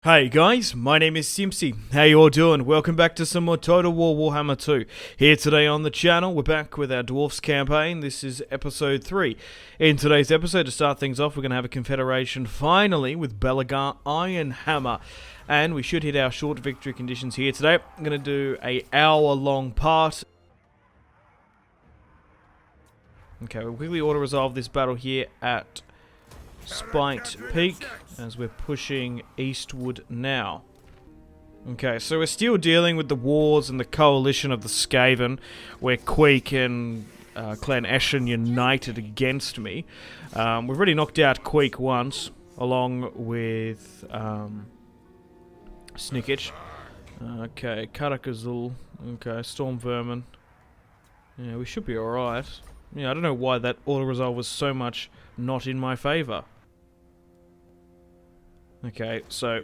Hey guys, my name is Simpzy. How you all doing? Welcome back to some more Total War Warhammer 2. Here today on the channel, we're back with our Dwarfs campaign. This is episode 3. In today's episode, to start things off, we're going to have a confederation finally with Belagar Ironhammer. And we should hit our short victory conditions here today. I'm going to do a hour-long part. Okay, we'll quickly auto-resolve this battle here at Spiked Peak as we're pushing eastward now. Okay, so we're still dealing with the wars and the coalition of the Skaven, where Queek and Clan Eshin united against me. We've already knocked out Queek once, along with Snickich. Okay, Karakazul. Okay, Storm Vermin. Yeah, we should be alright. Yeah, I don't know why that auto-resolve was so much not in my favour. Okay, so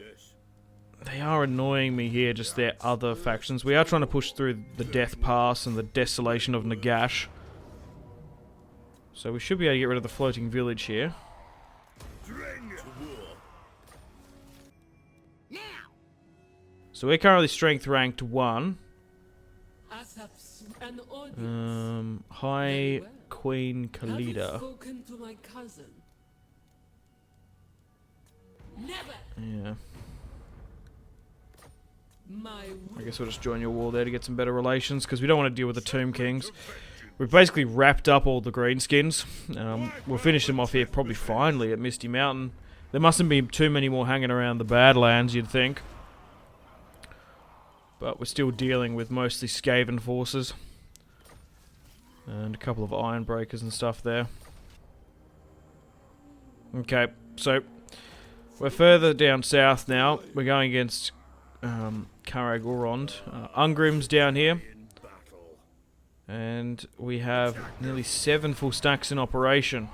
they are annoying me here, just their other factions. We are trying to push through the Death Pass and the Desolation of Nagash. So we should be able to get rid of the floating village here. So we're currently strength ranked 1. High Queen Khalida. Yeah. I guess we'll just join your war there to get some better relations, because we don't want to deal with the Tomb Kings. We've basically wrapped up all the greenskins. We'll finish them off here probably finally at Misty Mountain. There mustn't be too many more hanging around the Badlands, you'd think. But we're still dealing with mostly Skaven forces. And a couple of Iron Breakers and stuff there. Okay, so we're further down south now. We're going against Karagorond. Ungrim's down here. And we have nearly 7 full stacks in operation.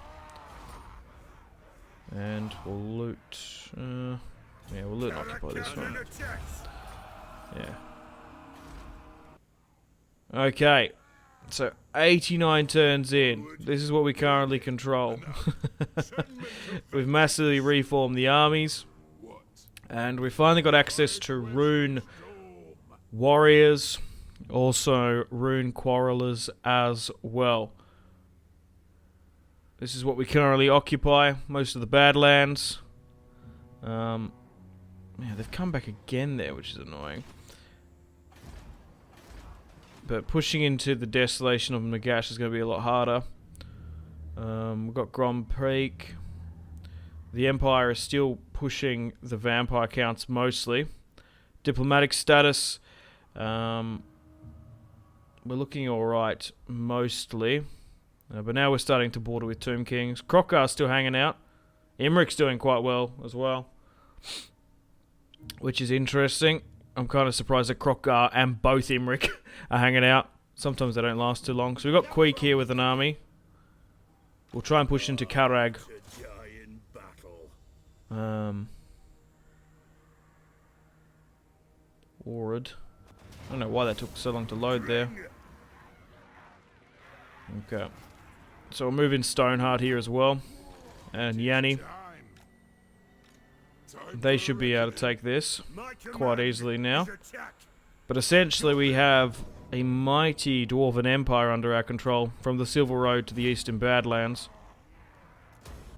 And we'll loot... yeah, we'll loot and occupy this one. Yeah. Okay. So, 89 turns in. This is what we currently control. We've massively reformed the armies. And we finally got access to Rune warriors. Also, Rune quarrelers as well. This is what we currently occupy. Most of the Badlands. Yeah, they've come back again there, which is annoying. But pushing into the Desolation of Nagash is going to be a lot harder. We've got Grom Peak. The Empire is still pushing the vampire counts mostly. Diplomatic status. We're looking alright mostly. But now we're starting to border with Tomb Kings. Krokkar's still hanging out. Imric's doing quite well as well, which is interesting. I'm kind of surprised that Krokkar and both Imric are hanging out. Sometimes they don't last too long. So we've got Queek here with an army. We'll try and push into Karag. Orad. I don't know why that took so long to load there. Okay. So we'll move in Stoneheart here as well. And Yanni. They should be able to take this quite easily now. But essentially we have a mighty Dwarven Empire under our control, from the Silver Road to the Eastern Badlands.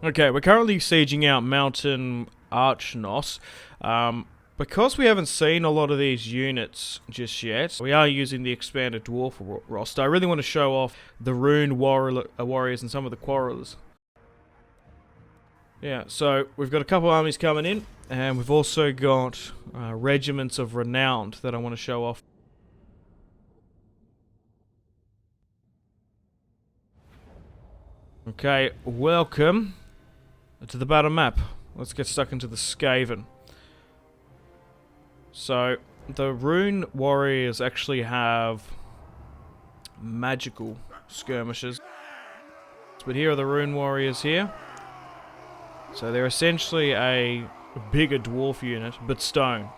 Okay, we're currently sieging out Mountain Archnos. Because we haven't seen a lot of these units just yet, we are using the expanded Dwarf roster. I really want to show off the Rune warriors and some of the Quarrelers. Yeah, so we've got a couple armies coming in, and we've also got regiments of Renowned that I want to show off. Okay, welcome to the battle map. Let's get stuck into the Skaven. So, the Rune warriors actually have magical skirmishes. But here are the Rune warriors here. So they're essentially a bigger dwarf unit, but stone.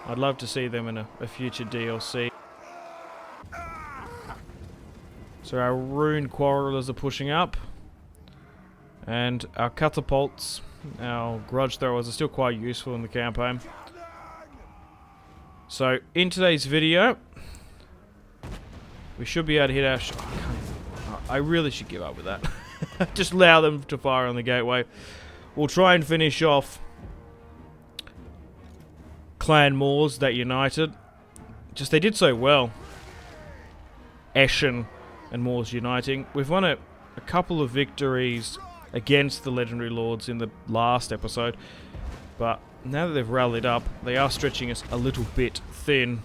I'd love to see them in a future DLC. So our Rune Quarrelers are pushing up. And our catapults, our grudge throwers, are still quite useful in the campaign. So, in today's video, we should be able to hit our... I really should give up with that. Just allow them to fire on the gateway. We'll try and finish off Clan Moors that united. Just, they did so well. Eshen and Moors uniting. We've won a couple of victories against the Legendary Lords in the last episode. But now that they've rallied up, they are stretching us a little bit thin.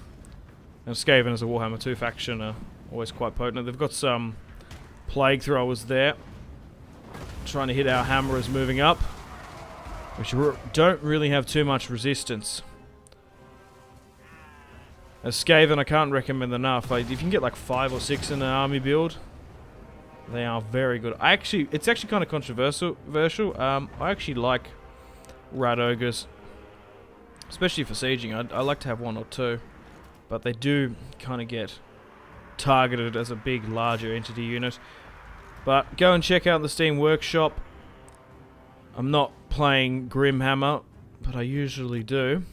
And Skaven as a Warhammer 2 faction are always quite potent. They've got some plague throwers there, trying to hit our hammerers moving up, which don't really have too much resistance. As Skaven, I can't recommend enough. If you can get like 5 or 6 in an army build, they are very good. It's actually kind of controversial. I actually like Rat Ogres, especially for sieging. I like to have 1 or 2, but they do kind of get targeted as a big, larger entity unit. But go and check out the Steam Workshop. I'm not playing Grimhammer, but I usually do.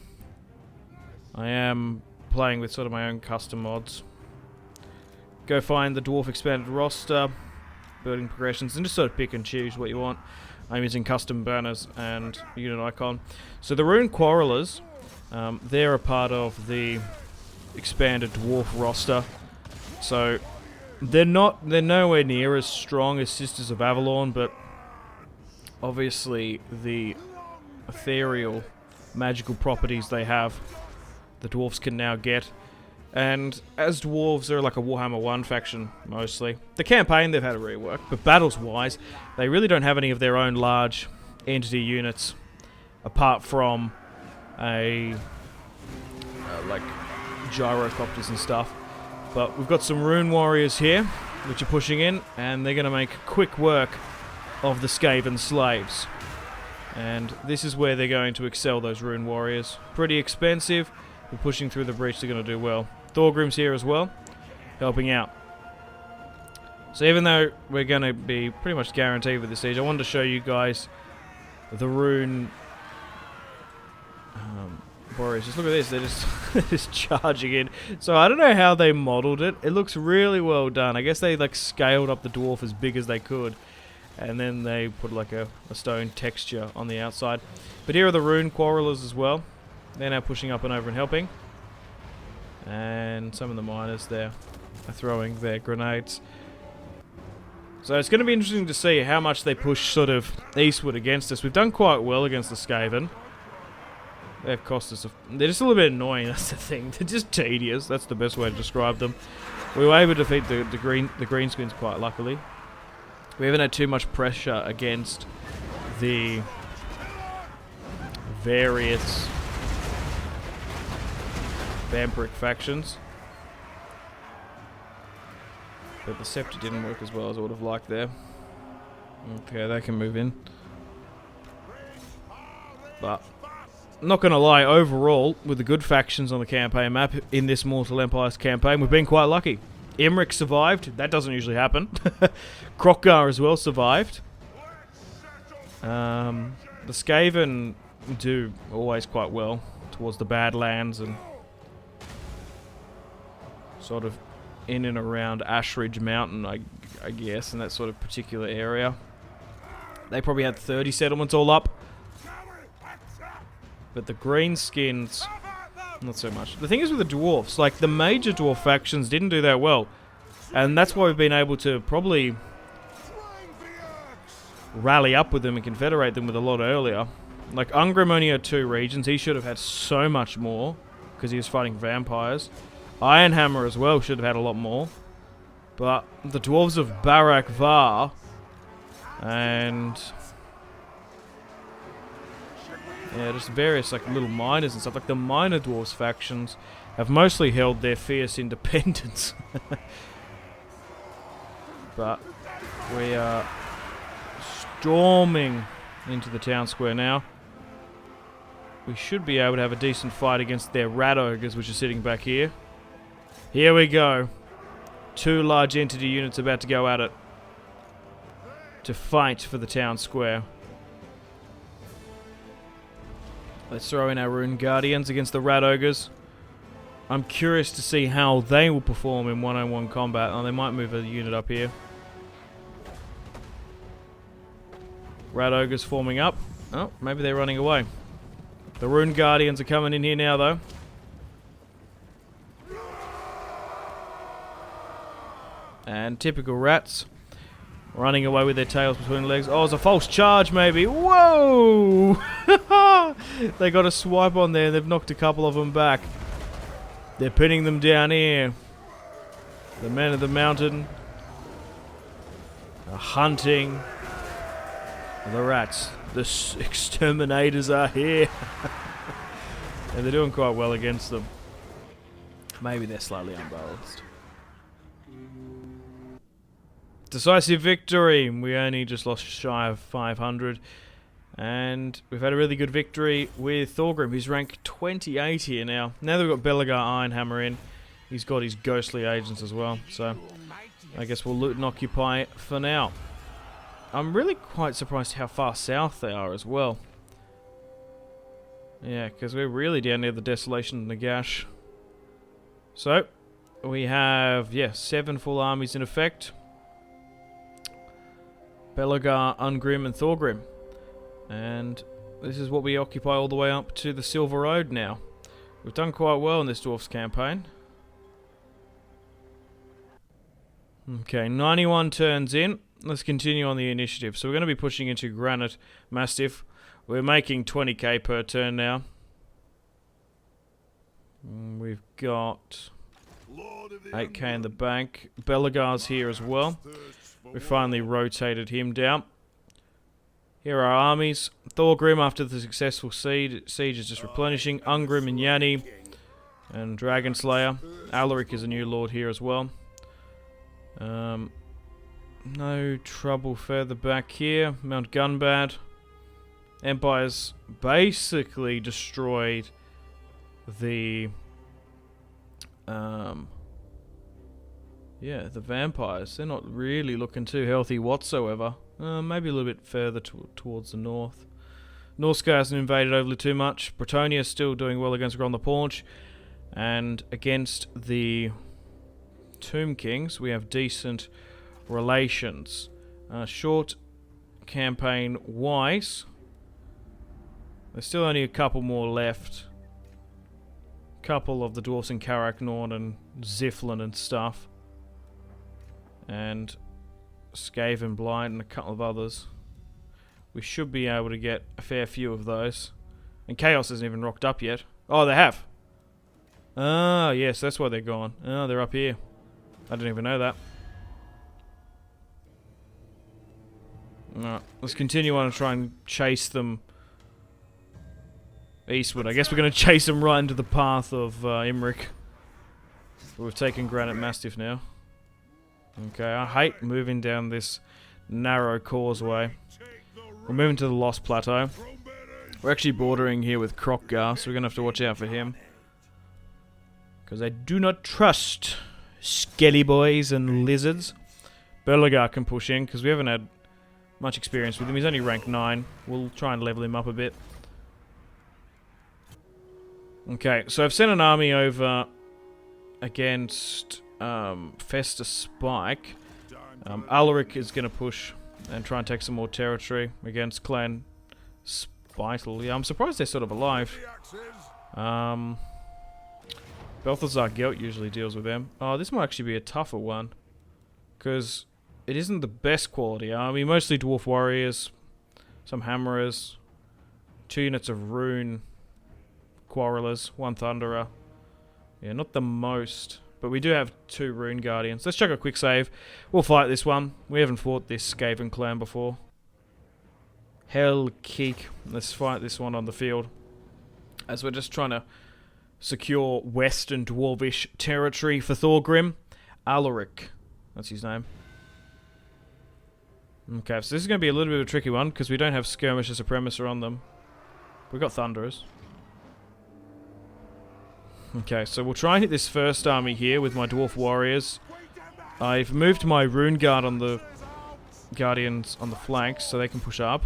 I am playing with sort of my own custom mods. Go find the Dwarf expanded roster, building progressions, and just sort of pick and choose what you want. I'm using custom banners and unit icon. So the Rune Quarrelers, they're a part of the expanded Dwarf roster. So they're nowhere near as strong as Sisters of Avalon, but obviously the ethereal magical properties they have, the dwarves can now get. And as dwarves, they're like a Warhammer 1 faction, mostly. The campaign, they've had a rework, but battles-wise, they really don't have any of their own large entity units, apart from like gyrocopters and stuff. But we've got some Rune Warriors here, which are pushing in, and they're going to make quick work of the Skaven slaves. And this is where they're going to excel, those Rune Warriors. Pretty expensive, but pushing through the breach, they're going to do well. Thorgrim's here as well, helping out. So even though we're going to be pretty much guaranteed with this siege, I wanted to show you guys the Rune Warriors. Just look at this, they're just charging in. So I don't know how they modelled it. It looks really well done. I guess they like scaled up the dwarf as big as they could, and then they put like a stone texture on the outside. But here are the Rune Quarrelers as well. They're now pushing up and over and helping. And some of the miners there are throwing their grenades. So it's going to be interesting to see how much they push sort of eastward against us. We've done quite well against the Skaven. They've cost us they're just a little bit annoying, that's the thing. They're just tedious, that's the best way to describe them. We were able to defeat the Greenskins quite luckily. We haven't had too much pressure against the various vampiric factions. But the scepter didn't work as well as I would have liked there. Okay, they can move in. But I'm not going to lie, overall, with the good factions on the campaign map in this Mortal Empires campaign, we've been quite lucky. Imric survived. That doesn't usually happen. Krokkar as well survived. The Skaven do always quite well towards the Badlands and sort of in and around Ashridge Mountain, I guess, in that sort of particular area. They probably had 30 settlements all up. But the Greenskins, not so much. The thing is with the Dwarfs, like the major Dwarf factions didn't do that well. And that's why we've been able to probably rally up with them and confederate them with a lot earlier. Like Ungrim only had 2 regions. He should have had so much more because he was fighting vampires. Ironhammer as well should have had a lot more. But the Dwarves of Barak Var and yeah, just various like little miners and stuff. Like the minor Dwarves factions have mostly held their fierce independence. But we are storming into the town square now. We should be able to have a decent fight against their rat ogres, which are sitting back here. Here we go. 2 large entity units about to go at it to fight for the town square. Let's throw in our Rune Guardians against the rat ogres. I'm curious to see how they will perform in one-on-one combat. Oh, they might move a unit up here. Rat Ogres forming up. Oh, maybe they're running away. The Rune Guardians are coming in here now, though. And typical rats. Running away with their tails between legs. Oh, it's a false charge, maybe. Whoa! They got a swipe on there. They've knocked a couple of them back. They're pinning them down here. The men of the mountain are hunting the rats. The exterminators are here. And they're doing quite well against them. Maybe they're slightly unbalanced. Decisive victory. We only just lost shy of 500. And we've had a really good victory with Thorgrim, who's rank 28 here now. Now that we've got Belagar Ironhammer in, he's got his ghostly agents as well. So I guess we'll loot and occupy for now. I'm really quite surprised how far south they are as well. Yeah, because we're really down near the Desolation of Nagash. So we have, 7 full armies in effect. Belagar, Ungrim, and Thorgrim. And this is what we occupy all the way up to the Silver Road now. We've done quite well in this Dwarfs campaign. Okay, 91 turns in. Let's continue on the initiative. So we're going to be pushing into Granite Mastiff. We're making 20k per turn now. We've got 8k in the bank. Belagar's here as well. We finally rotated him down. Here are our armies. Thorgrim, after the successful siege is just replenishing. Ungrim and Yanni. And Dragon Slayer. Alaric is a new lord here as well. No trouble further back here. Mount Gunbad. Empire's basically destroyed the the vampires. They're not really looking too healthy whatsoever. Maybe a little bit further towards the north. Northsky hasn't invaded overly too much. Bretonia's still doing well against Gron the Paunch. And against the Tomb Kings, we have decent relations. Short campaign wise, there's still only a couple more left. Couple of the dwarfs in Karaknorn and Ziflin and stuff. And Skaven Blind and a couple of others. We should be able to get a fair few of those. And Chaos hasn't even rocked up yet. Oh, they have. Ah, yes, that's why they're gone. Oh, they're up here. I didn't even know that. Alright, let's continue on and try and chase them eastward. I guess we're going to chase them right into the path of Imric. But we've taken Granite Mastiff now. Okay, I hate moving down this narrow causeway. We're moving to the Lost Plateau. We're actually bordering here with Krokgar, so we're going to have to watch out for him. Because I do not trust skelly boys and lizards. Belagar can push in, because we haven't had much experience with him. He's only rank 9. We'll try and level him up a bit. Okay, so I've sent an army over against Festa Spike. Alaric is going to push and try and take some more territory against Clan Spital. Yeah, I'm surprised they're sort of alive. Balthazar Gelt usually deals with them. Oh, this might actually be a tougher one. Because it isn't the best quality army. Mostly Dwarf Warriors, some Hammerers, 2 units of Rune Quarrelers, 1 Thunderer. Yeah, not the most. But we do have 2 Rune Guardians. Let's chuck a quick save. We'll fight this one. We haven't fought this Skaven clan before. Hell kick. Let's fight this one on the field. As we're just trying to secure Western Dwarvish territory for Thorgrim. Alaric. That's his name. Okay, so this is going to be a little bit of a tricky one, because we don't have Skirmisher Supremacer on them. We've got Thunderers. Okay, so we'll try and hit this first army here with my Dwarf Warriors. I've moved my Rune Guard on the Guardians on the flanks, so they can push up.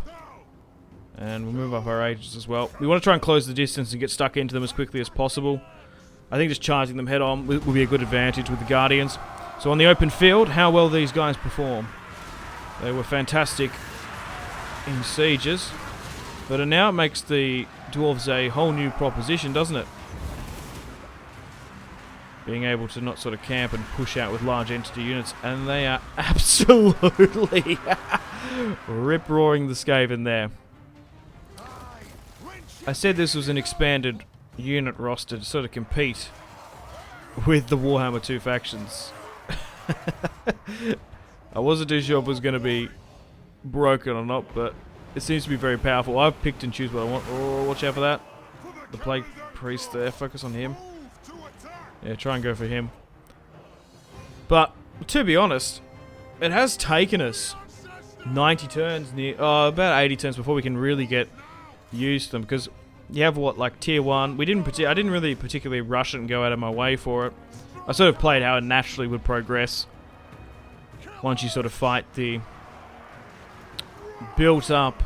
And we'll move up our agents as well. We want to try and close the distance and get stuck into them as quickly as possible. I think just charging them head on will be a good advantage with the Guardians. So on the open field, how well these guys perform. They were fantastic in sieges, but now it makes the Dwarves a whole new proposition, doesn't it? Being able to not sort of camp and push out with large entity units, and they are absolutely rip-roaring the Skaven there. I said this was an expanded unit roster to sort of compete with the Warhammer 2 factions. I wasn't too sure if it was going to be broken or not, but it seems to be very powerful. I've picked and choose what I want. Oh, watch out for that. The Plague Priest there, focus on him. Yeah, try and go for him. But, to be honest, it has taken us 90 turns, about 80 turns before we can really get used to them. Because you have, what, like tier 1. I didn't really particularly rush it and go out of my way for it. I sort of played how it naturally would progress. Once you sort of fight the built up,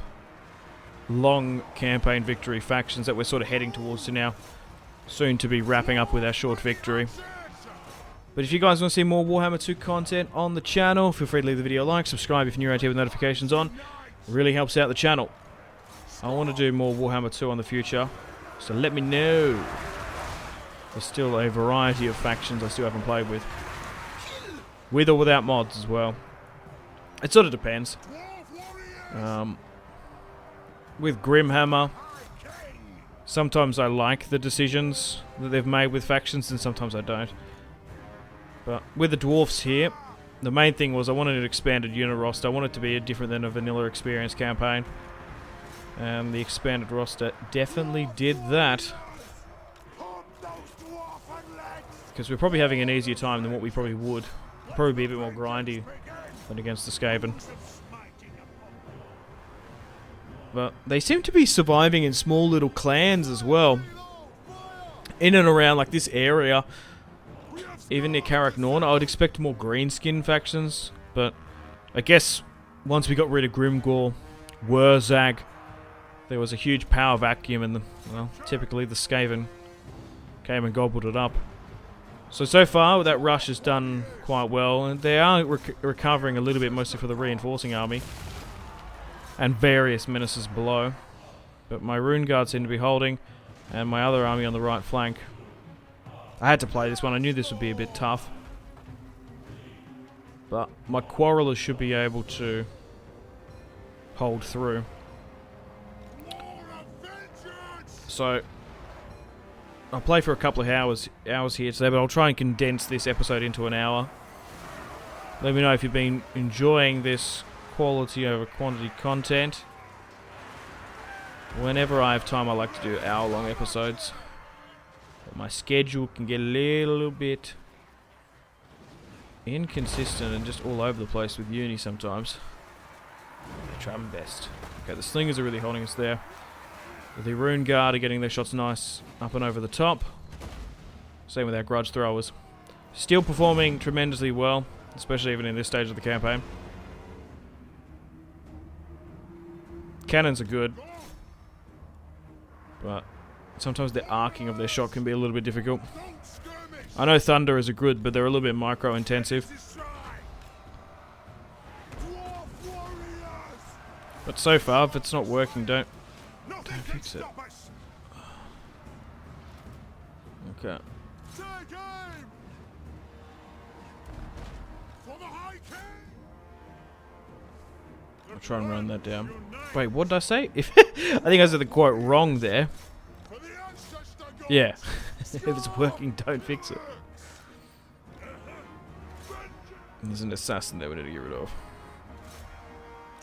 long campaign victory factions that we're sort of heading towards to now. Soon to be wrapping up with our short victory. But if you guys want to see more Warhammer 2 content on the channel, feel free to leave the video a like, subscribe if you're new around here with notifications on. It really helps out the channel. I want to do more Warhammer 2 on the future, so let me know. There's still a variety of factions I still haven't played with. With or without mods as well. It sort of depends. With Grimhammer, sometimes I like the decisions that they've made with factions, and sometimes I don't. But with the Dwarfs here, the main thing was I wanted an expanded unit roster. I wanted it to be different than a vanilla experience campaign. And the expanded roster definitely did that. Because we're probably having an easier time than what we probably would. Probably be a bit more grindy than against the Skaven. But they seem to be surviving in small little clans as well. In and around like this area. Even near Karaz Ankor, I would expect more greenskin factions. But I guess once we got rid of Grimgor, Wurzag, there was a huge power vacuum, and well, typically the Skaven came and gobbled it up. So far that rush has done quite well, and they are recovering a little bit, mostly for the reinforcing army and various menaces below. But my Rune Guard seem to be holding, and my other army on the right flank. I had to play this one. I knew this would be a bit tough, but my Quarrelers should be able to hold through. So I'll play for a couple of hours here today, but I'll try and condense this episode into an hour. Let me know if you've been enjoying this quality over quantity content. Whenever I have time, I like to do hour-long episodes. But my schedule can get a little bit inconsistent and just all over the place with uni sometimes. I try my best. Okay, the slingers are really holding us there. The Rune Guard are getting their shots nice up and over the top. Same with our Grudge Throwers. Still performing tremendously well, especially even in this stage of the campaign. Cannons are good, but sometimes the arcing of their shot can be a little bit difficult. I know Thunder is a good, but they're a little bit micro-intensive. But so far, if it's not working, don't fix it. Okay. I'll try and run that down. Wait, what did I say? I think I said the quote wrong there. Yeah. If it's working, don't fix it. There's an assassin there we need to get rid of.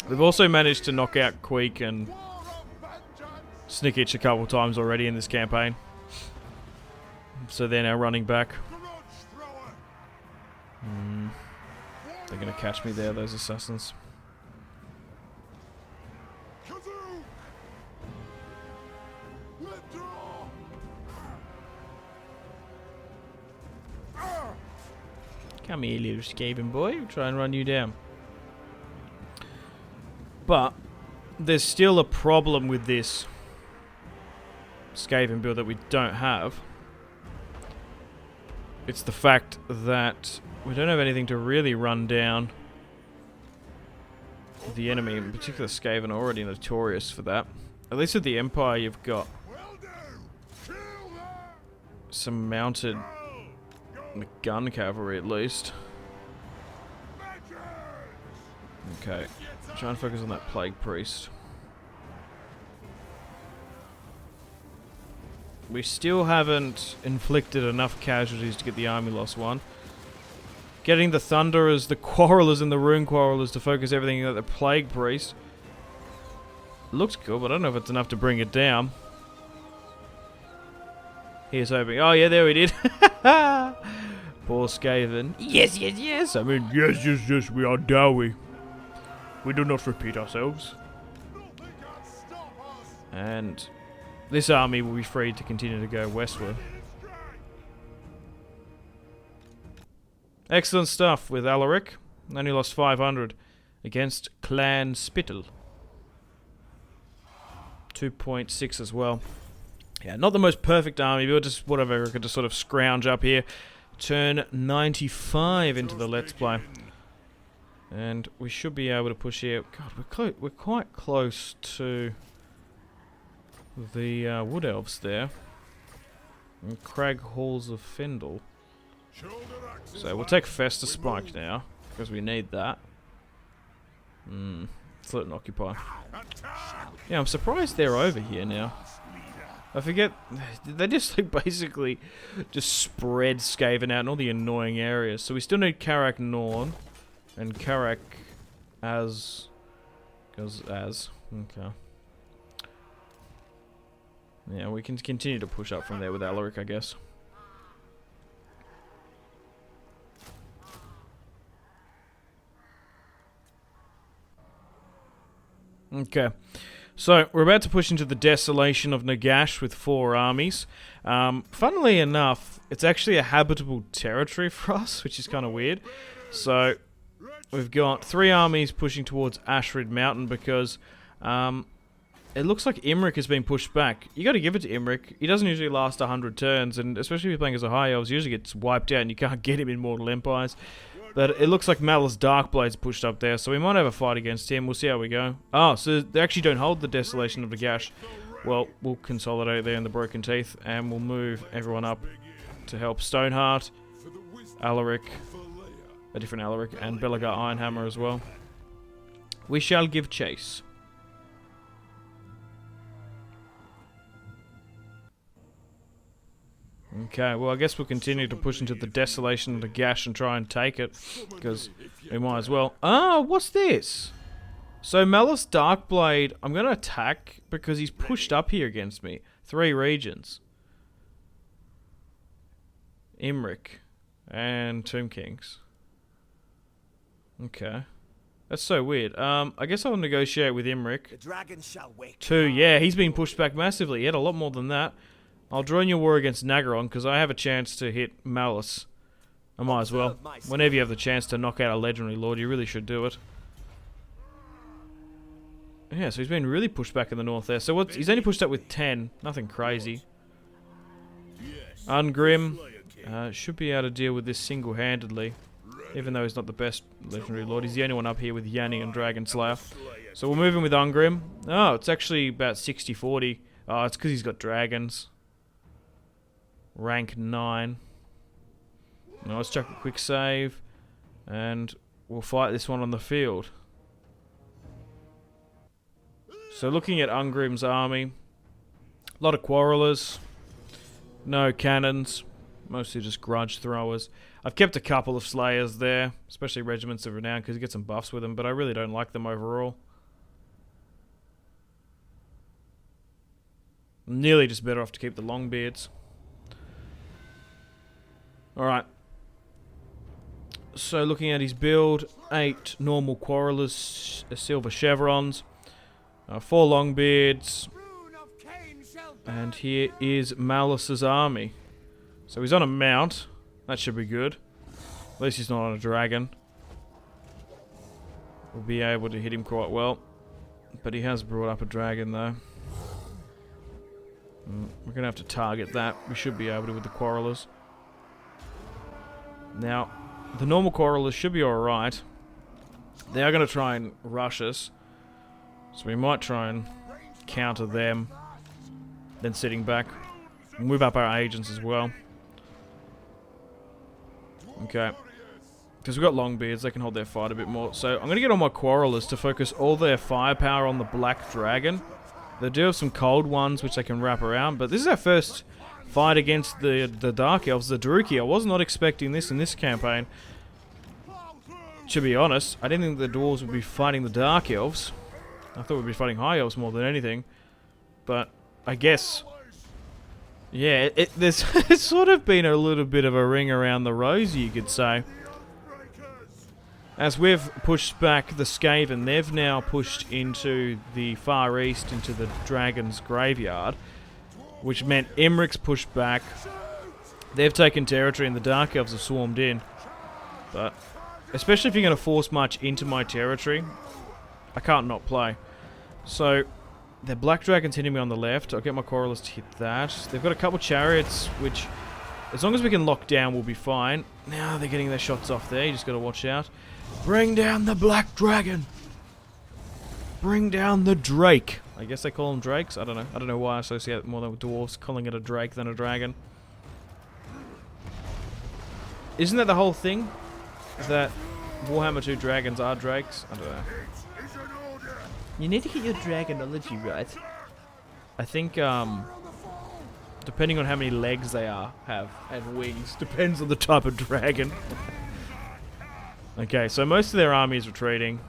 We've also managed to knock out Queek and Snickitch a couple times already in this campaign. So they're now running back. They're going to catch me there, those assassins. Come here, little Skaven boy. We'll try and run you down. But there's still a problem with this Skaven build that we don't have. It's the fact that we don't have anything to really run down the enemy. In particular, Skaven are already notorious for that. At least with the Empire, you've got some mounted gun cavalry, at least. Okay, try and focus on that Plague Priest. We still haven't inflicted enough casualties to get the army loss one. Getting the Thunderers, the Quarrelers, and the Rune Quarrelers to focus everything on the Plague Priest. Looks good, but I don't know if it's enough to bring it down. Here's hoping. Oh yeah, there we did. Poor Skaven. Yes, yes, yes. I mean, yes, yes, yes, we are doughy. We do not repeat ourselves. And this army will be free to continue to go westward. Excellent stuff with Alaric. Only lost 500 against Clan Spittle. 2.6 as well. Yeah, not the most perfect army, but just whatever I could just sort of scrounge up here. Turn 95 into the Let's Play. And we should be able to push here. God, we're quite close to the Wood Elves there. And Crag Halls of Findle. So we'll take Fester Spike now, because we need that. Flirt and Occupy. Yeah, I'm surprised they're over here now. I forget, they just like basically just spread Skaven out in all the annoying areas. So we still need Karak Norn and Karak as. Okay. Yeah, we can continue to push up from there with Alaric, I guess. Okay. So, we're about to push into the Desolation of Nagash with 4 armies. Funnily enough, it's actually a habitable territory for us, which is kind of weird. So, we've got 3 armies pushing towards Ashrid Mountain because it looks like Imric has been pushed back. You got to give it to Imric. He doesn't usually last 100 turns, and especially if you're playing as a High Elves, usually gets wiped out and you can't get him in Mortal Empires. But it looks like Malice Darkblade's pushed up there, so we might have a fight against him. We'll see how we go. Oh, so they actually don't hold the Desolation of Nagash. Well, we'll consolidate there in the Broken Teeth, and we'll move everyone up to help Stoneheart, Alaric, a different Alaric, and Belagar Ironhammer as well. We shall give chase. Okay, well I guess we'll continue to push into the Desolation of the Gash and try and take it, because we might as well. Ah, what's this? So Malice Darkblade, I'm going to attack because he's pushed up here against me. 3 regions. Imric and Tomb Kings. Okay. That's so weird. I guess I'll negotiate with Imric. The dragon shall wake. 2, yeah, he's been pushed back massively. He had a lot more than that. I'll join your war against Nagaron because I have a chance to hit Malice. I might as well. Whenever you have the chance to knock out a legendary lord, you really should do it. Yeah, so he's been really pushed back in the north there. So he's only pushed up with 10. Nothing crazy. Ungrim should be able to deal with this single-handedly. Even though he's not the best legendary lord. He's the only one up here with Yanni and Dragon Slayer. So we'll move in with Ungrim. Oh, it's actually about 60-40. Oh, it's because he's got dragons. Rank 9. Now let's chuck a quick save. And we'll fight this one on the field. So looking at Ungrim's army. A lot of Quarrelers. No cannons. Mostly just grudge throwers. I've kept a couple of Slayers there. Especially Regiments of Renown because you get some buffs with them. But I really don't like them overall. I'm nearly just better off to keep the Longbeards. Alright. So looking at his build, 8 normal Quarrelers, silver chevrons, 4 Longbeards, and here is Malice's army. So he's on a mount, that should be good. At least he's not on a dragon. We'll be able to hit him quite well. But he has brought up a dragon though. We're going to have to target that. We should be able to with the Quarrelers. Now, the normal quarrelers should be alright. They are going to try and rush us. So we might try and counter them. Then sitting back. Move up our agents as well. Okay. Because we've got long beards, they can hold their fight a bit more. So I'm going to get all my quarrelers to focus all their firepower on the Black Dragon. They do have some cold ones which they can wrap around. But this is our first fight against the Dark Elves, the Druki. I was not expecting this in this campaign. To be honest, I didn't think the Dwarves would be fighting the Dark Elves. I thought we'd be fighting High Elves more than anything. But I guess... yeah, there's it's sort of been a little bit of a ring around the rosy, you could say. As we've pushed back the Skaven, they've now pushed into the far east, into the Dragon's Graveyard, which meant Imric's pushed back. They've taken territory and the Dark Elves have swarmed in. But, especially if you're going to force march into my territory, I can't not play. So, the Black Dragon's hitting me on the left. I'll get my Quarrelers to hit that. They've got a couple chariots, which, as long as we can lock down, we'll be fine. Now they're getting their shots off there. You just got to watch out. Bring down the Black Dragon! Bring down the Drake! I guess they call them Drakes? I don't know. I don't know why I associate it more with Dwarfs, calling it a Drake than a Dragon. Isn't that the whole thing? That Warhammer 2 dragons are Drakes? I don't know. You need to get your dragonology right. I think, depending on how many legs they have, and wings, depends on the type of dragon. Okay, so most of their army is retreating.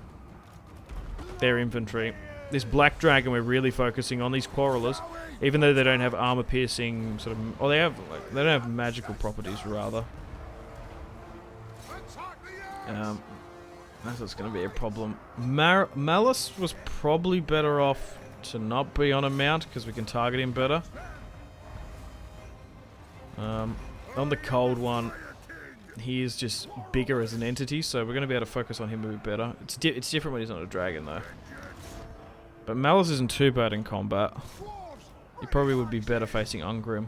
Their infantry. This Black Dragon we're really focusing on, these Quarrelers, even though they don't have armor-piercing sort of... or they don't have magical properties, rather. That's what's going to be a problem. Malice was probably better off to not be on a mount, because we can target him better. On the cold one, he is just bigger as an entity, so we're going to be able to focus on him a bit better. It's different when he's not a dragon, though. But Malice isn't too bad in combat. He probably would be better facing Ungrim.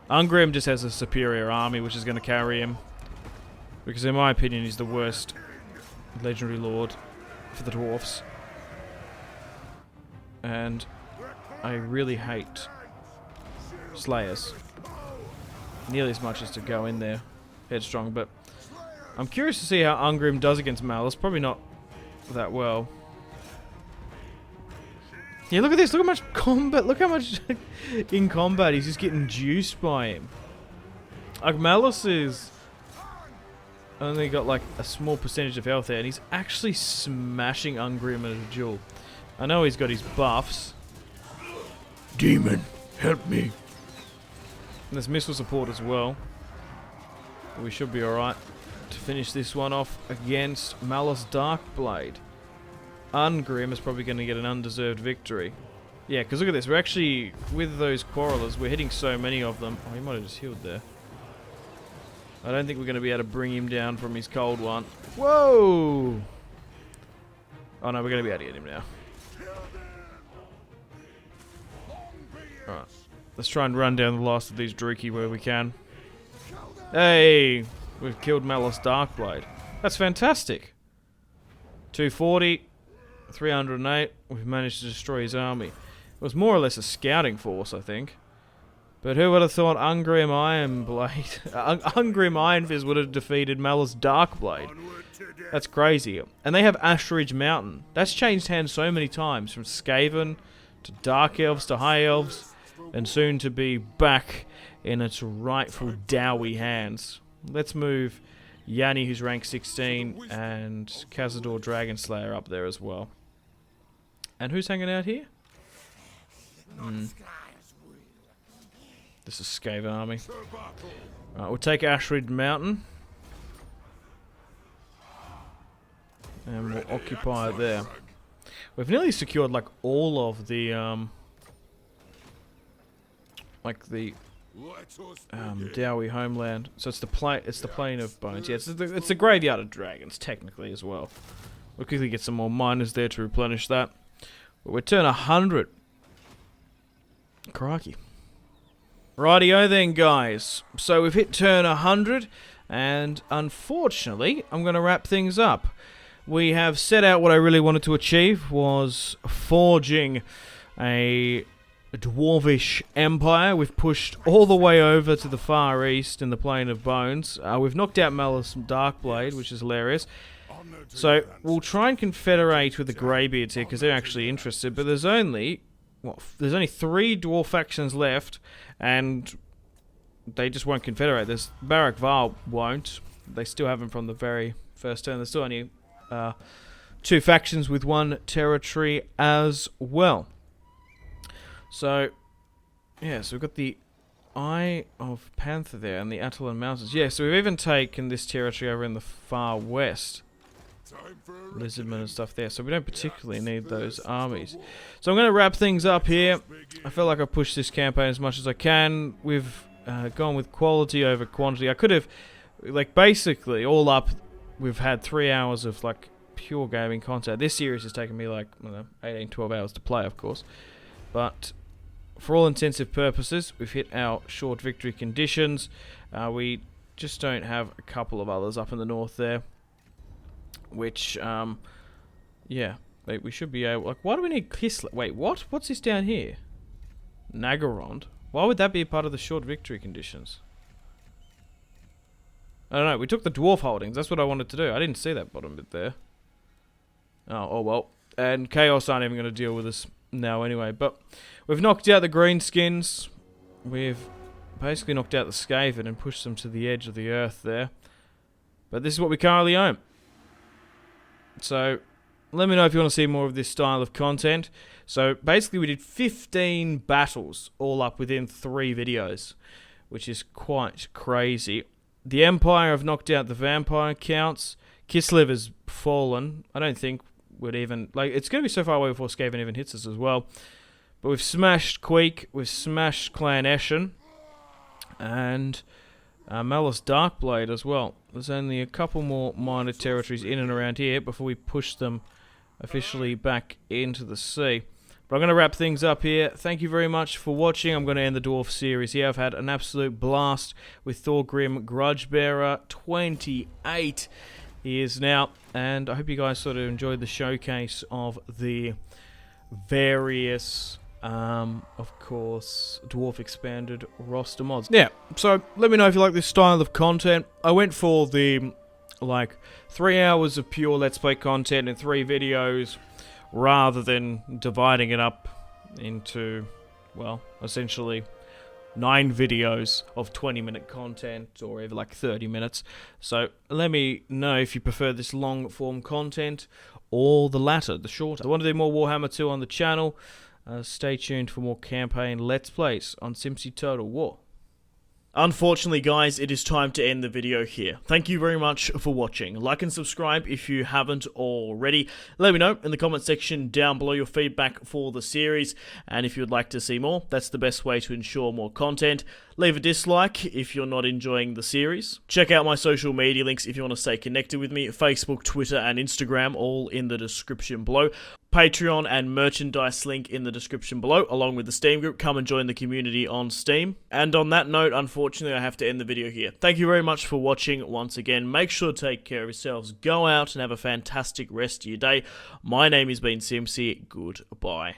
Ungrim just has a superior army, which is going to carry him. Because in my opinion, he's the worst legendary lord for the Dwarfs. And I really hate Slayers. Nearly as much as to go in there headstrong, but I'm curious to see how Ungrim does against Malice. Probably not that well. Yeah, look at this. Look how much combat. Look how much in combat he's just getting juiced by him. Like, Malice is only got like a small percentage of health there, and he's actually smashing Ungrim at a duel. I know he's got his buffs. Demon, help me. And there's missile support as well. We should be alright to finish this one off against Malice Darkblade. Ungrim is probably going to get an undeserved victory. Yeah, because look at this. We're actually, with those Quarrelers, we're hitting so many of them. Oh, he might have just healed there. I don't think we're going to be able to bring him down from his cold one. Whoa! Oh no, we're going to be able to get him now. Alright. Let's try and run down the last of these Druki where we can. Hey! We've killed Malice Darkblade. That's fantastic. 240. 308. We've managed to destroy his army. It was more or less a scouting force, I think. But who would have thought Ungrim Ironblade... Ungrim Ironfist would have defeated Malice Darkblade? That's crazy. And they have Ashridge Mountain. That's changed hands so many times. From Skaven to Dark Elves to High Elves. And soon to be back in its rightful Dowie hands. Let's move Yanni, who's rank 16, and Cazador Dragonslayer up there as well. And who's hanging out here? This is Skaven army. Right, we'll take Ashridge Mountain. And we'll occupy it there. We've nearly secured like all of the Dowie homeland. So it's the plain of bones. Yeah, it's the graveyard of dragons technically as well. We'll quickly get some more miners there to replenish that. But we're turn 100. Crikey. Rightio then, guys. So we've hit turn 100. And unfortunately, I'm going to wrap things up. We have set out what I really wanted to achieve, was forging a dwarvish empire. We've pushed all the way over to the far east in the Plane of Bones. We've knocked out Malus Darkblade, which is hilarious. So we'll try and confederate with the Greybeards here because they're actually interested. But there's only 3 dwarf factions left, and they just won't confederate. There's Barak Var won't. They still haven't from the very first turn. There's still only 2 factions with 1 territory as well. So, yeah, so we've got the Eye of Panther there and the Atalan Mountains. Yeah, so we've even taken this territory over in the far west. Lizardmen and stuff there, so we don't particularly need those armies. So I'm going to wrap things up here. I feel like I've pushed this campaign as much as I can. We've gone with quality over quantity. I could have, like, basically, all up, we've had 3 hours of, like, pure gaming content. This series has taken me, like, I don't know, 18, 12 hours to play, of course. But for all intensive purposes, we've hit our short victory conditions. We just don't have a couple of others up in the north there. Which, yeah, we should be able... Like, why do we need Kislev? Wait, what? What's this down here? Nagarond? Why would that be a part of the short victory conditions? I don't know, we took the dwarf holdings. That's what I wanted to do. I didn't see that bottom bit there. Oh well. And Chaos aren't even going to deal with us now anyway. But we've knocked out the greenskins. We've basically knocked out the Skaven and pushed them to the edge of the earth there. But this is what we currently own. So, let me know if you want to see more of this style of content. So, basically we did 15 battles all up within 3 videos, which is quite crazy. The Empire have knocked out the vampire counts. Kislev has fallen. I don't think we'd even... Like, it's going to be so far away before Skaven even hits us as well. But we've smashed Queek, we've smashed Clan Eshen, and Malus Darkblade as well. There's only a couple more minor territories in and around here before we push them officially back into the sea. But I'm going to wrap things up here. Thank you very much for watching. I'm going to end the Dwarf series here. I've had an absolute blast with Thorgrim Grudgebearer. 28 years now. And I hope you guys sort of enjoyed the showcase of the various... of course, Dwarf Expanded roster mods. Yeah, so let me know if you like this style of content. I went for the, like, 3 hours of pure Let's Play content in 3 videos, rather than dividing it up into, well, essentially 9 videos of 20-minute content, or even like 30 minutes. So let me know if you prefer this long-form content, or the latter, the shorter. I want to do more Warhammer 2 on the channel. Stay tuned for more campaign Let's Plays on SimpzyTotalWar. Unfortunately, guys, it is time to end the video here. Thank you very much for watching. Like and subscribe if you haven't already. Let me know in the comment section down below your feedback for the series. And if you'd like to see more, that's the best way to ensure more content. Leave a dislike if you're not enjoying the series. Check out my social media links if you want to stay connected with me. Facebook, Twitter, and Instagram, all in the description below. Patreon and merchandise link in the description below, along with the Steam group. Come and join the community on Steam. And on that note, unfortunately, I have to end the video here. Thank you very much for watching once again. Make sure to take care of yourselves. Go out and have a fantastic rest of your day. My name has been Simpzy. Goodbye.